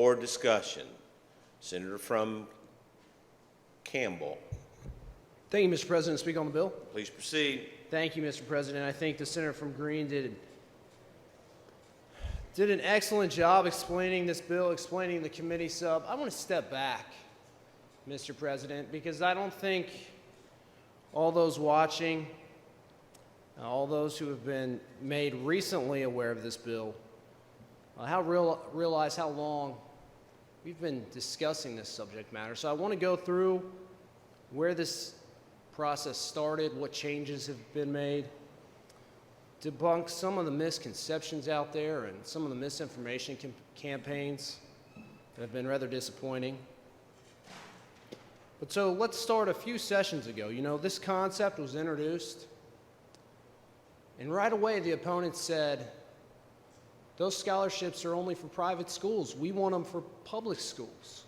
Board discussion. Senator from Campbell. Thank you, Mr. President. Speak on the bill. Please proceed. Thank you, Mr. President. I think the senator from Green did an excellent job explaining this bill, explaining the committee sub. I want to step back, Mr. President, because I don't think all those watching, all those who have been made recently aware of this bill, realize how long we've been discussing this subject matter. So I want to go through where this process started, what changes have been made, debunk some of the misconceptions out there and some of the misinformation campaigns that have been rather disappointing. But so let's start a few sessions ago. You know, this concept was introduced, and right away the opponents said, those scholarships are only for private schools. We want them for public schools.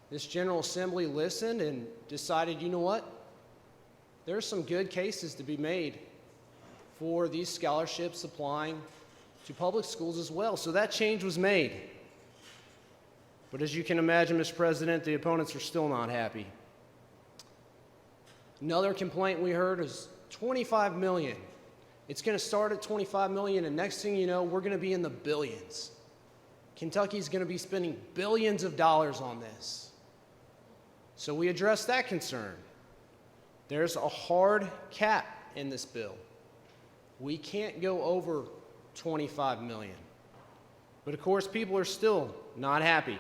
This General Assembly listened and decided, you know what? There are some good cases to be made for these scholarships applying to public schools as well. So that change was made. But as you can imagine, Mr. President, the opponents are still not happy. Another complaint we heard is $25 million. It's going to start at $25 million, and next thing you know, we're going to be in the billions. Kentucky's going to be spending billions of dollars on this. So we addressed that concern. There's a hard cap in this bill. We can't go over $25 million. But of course, people are still not happy.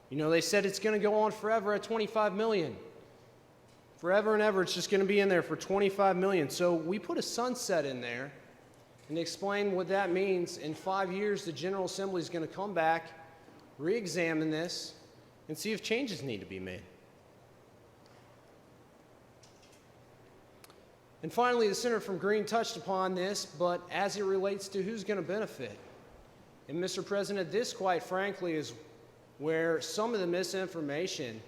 You know, they said it's going to go on forever at $25 million. Forever and ever, it's just going to be in there for $25 million. So we put a sunset in there and explain what that means. In 5 years, the General Assembly is going to come back, re-examine this, and see if changes need to be made. And finally, the senator from Green touched upon this, but as it relates to who's going to benefit. And Mr. President, this, quite frankly, is where some of the misinformation,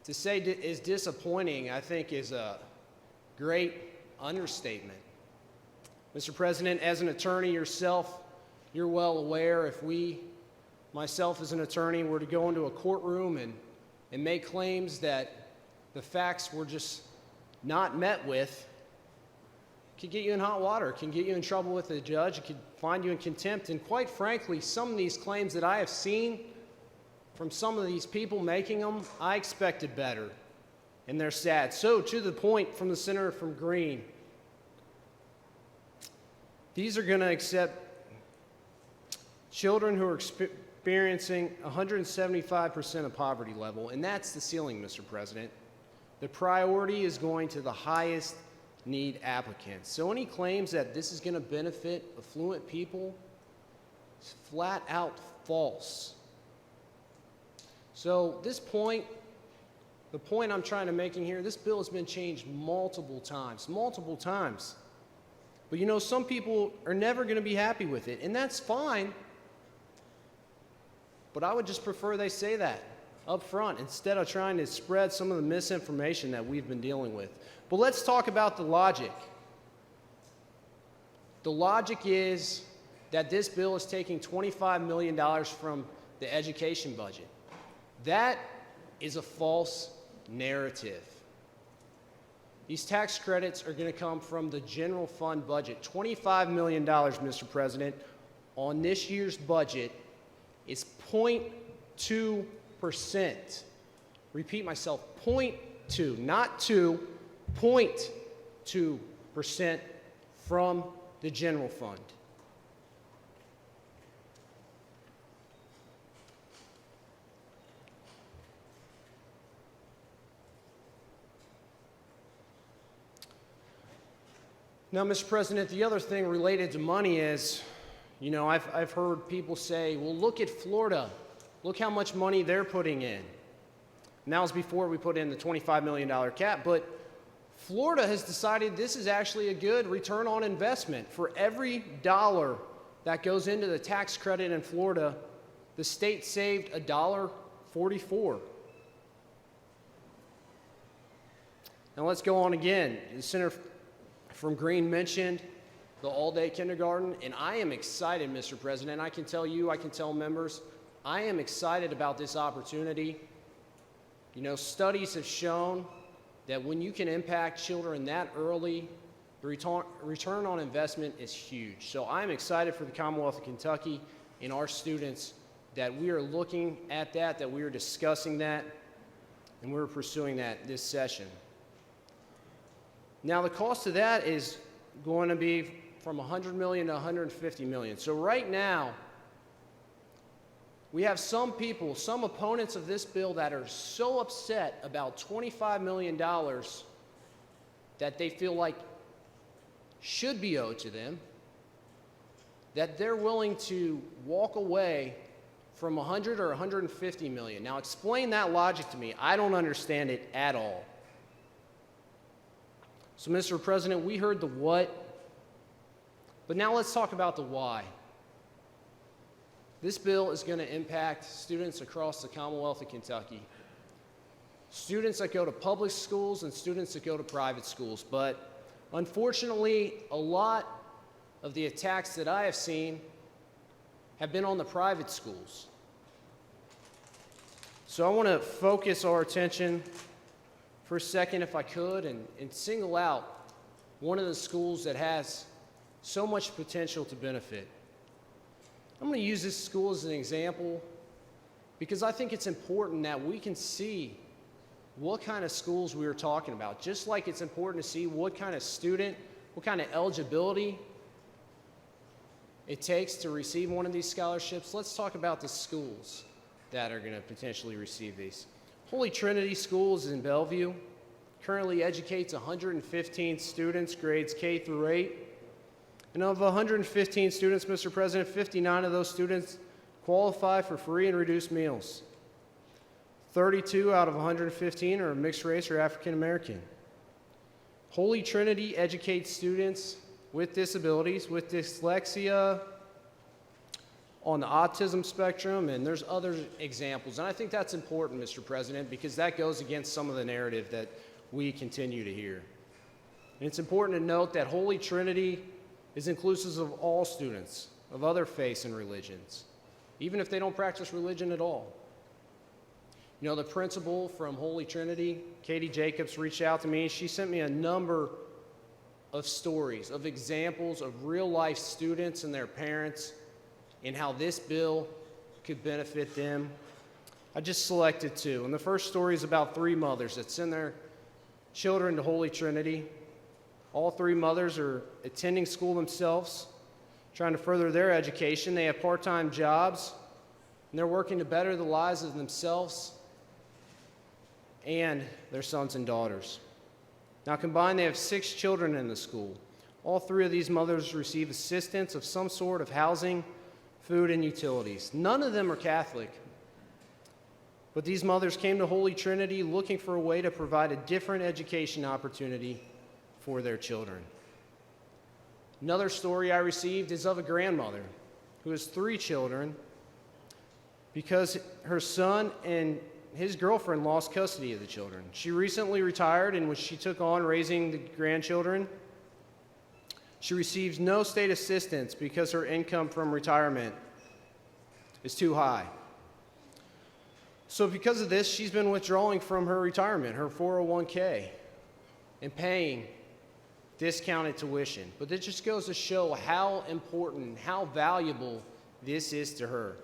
to say is disappointing, I think is a great understatement. Mr. President, as an attorney yourself, you're well aware if myself as an attorney, were to go into a courtroom and make claims that the facts were just not met with, could get you in hot water, can get you in trouble with the judge, it could find you in contempt. And quite frankly, some of these claims that I have seen from some of these people making them, I expected better, and they're sad. So to the point from the senator from Green, these are going to accept children who are experiencing 175% of poverty level, and that's the ceiling, Mr. President. The priority is going to the highest need applicants. So any claims that this is going to benefit affluent people is flat out false. So this point, the point I'm trying to make in here, this bill has been changed multiple times. But you know, some people are never going to be happy with it, and that's fine. But I would just prefer they say that up front instead of trying to spread some of the misinformation that we've been dealing with. But let's talk about the logic. The logic is that this bill is taking $25 million from the education budget. That is a false narrative. These tax credits are going to come from the general fund budget. $25 million, Mr. President, on this year's budget is 0.2%. Repeat myself, 0.2, not 2, 0.2% from the general fund. Now, Mr. President, the other thing related to money is, you know, I've heard people say, well, look at Florida. Look how much money they're putting in. And that was before we put in the $25 million cap. But Florida has decided this is actually a good return on investment. For every dollar that goes into the tax credit in Florida, the state saved $1.44. Now let's go on again. The senator from Green mentioned the all-day kindergarten, and I am excited, Mr. President. I can tell you, I can tell members, I am excited about this opportunity. You know, studies have shown that when you can impact children that early, the return on investment is huge. So I'm excited for the Commonwealth of Kentucky and our students that we are looking at that we are discussing that, and we're pursuing that this session. Now, the cost of that is going to be from $100 million to $150 million. So right now, we have some people, some opponents of this bill that are so upset about $25 million that they feel like should be owed to them, that they're willing to walk away from 100 or 150 million. Now explain that logic to me. I don't understand it at all. So, Mr. President, we heard the what, but now let's talk about the why. This bill is going to impact students across the Commonwealth of Kentucky. Students that go to public schools and students that go to private schools. But unfortunately, a lot of the attacks that I have seen have been on the private schools. So I want to focus our attention for a second, if I could, and single out one of the schools that has so much potential to benefit. I'm going to use this school as an example because I think it's important that we can see what kind of schools we are talking about, just like it's important to see what kind of student, what kind of eligibility it takes to receive one of these scholarships. Let's talk about the schools that are going to potentially receive these. Holy Trinity Schools in Bellevue currently educates 115 students, grades K through 8. And of 115 students, Mr. President, 59 of those students qualify for free and reduced meals. 32 out of 115 are mixed race or African American. Holy Trinity educates students with disabilities, with dyslexia, on the autism spectrum, and there's other examples. And I think that's important, Mr. President, because that goes against some of the narrative that we continue to hear. And it's important to note that Holy Trinity is inclusive of all students of other faiths and religions, even if they don't practice religion at all. You know, the principal from Holy Trinity, Katie Jacobs, reached out to me. She sent me a number of stories, of examples of real-life students and their parents and how this bill could benefit them. I just selected two. And the first story is about three mothers that send their children to Holy Trinity. All three mothers are attending school themselves, trying to further their education. They have part-time jobs, and they're working to better the lives of themselves and their sons and daughters. Now, combined, they have 6 children in the school. All 3 of these mothers receive assistance of some sort of housing, food, and utilities. None of them are Catholic, but these mothers came to Holy Trinity looking for a way to provide a different education opportunity for their children. Another story I received is of a grandmother who has 3 children because her son and his girlfriend lost custody of the children. She recently retired, and when she took on raising the grandchildren, she receives no state assistance because her income from retirement is too high. So because of this, she's been withdrawing from her retirement, her 401k, and paying discounted tuition. But it just goes to show how important, how valuable this is to her.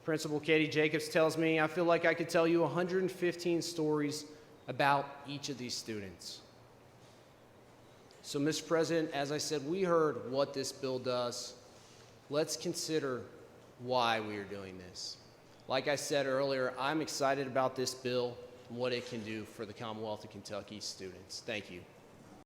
Principal Katie Jacobs tells me, I feel like I could tell you 115 stories about each of these students. So, Mr. President, as I said, we heard what this bill does. Let's consider why we are doing this. Like I said earlier, I'm excited about this bill and what it can do for the Commonwealth of Kentucky students. Thank you.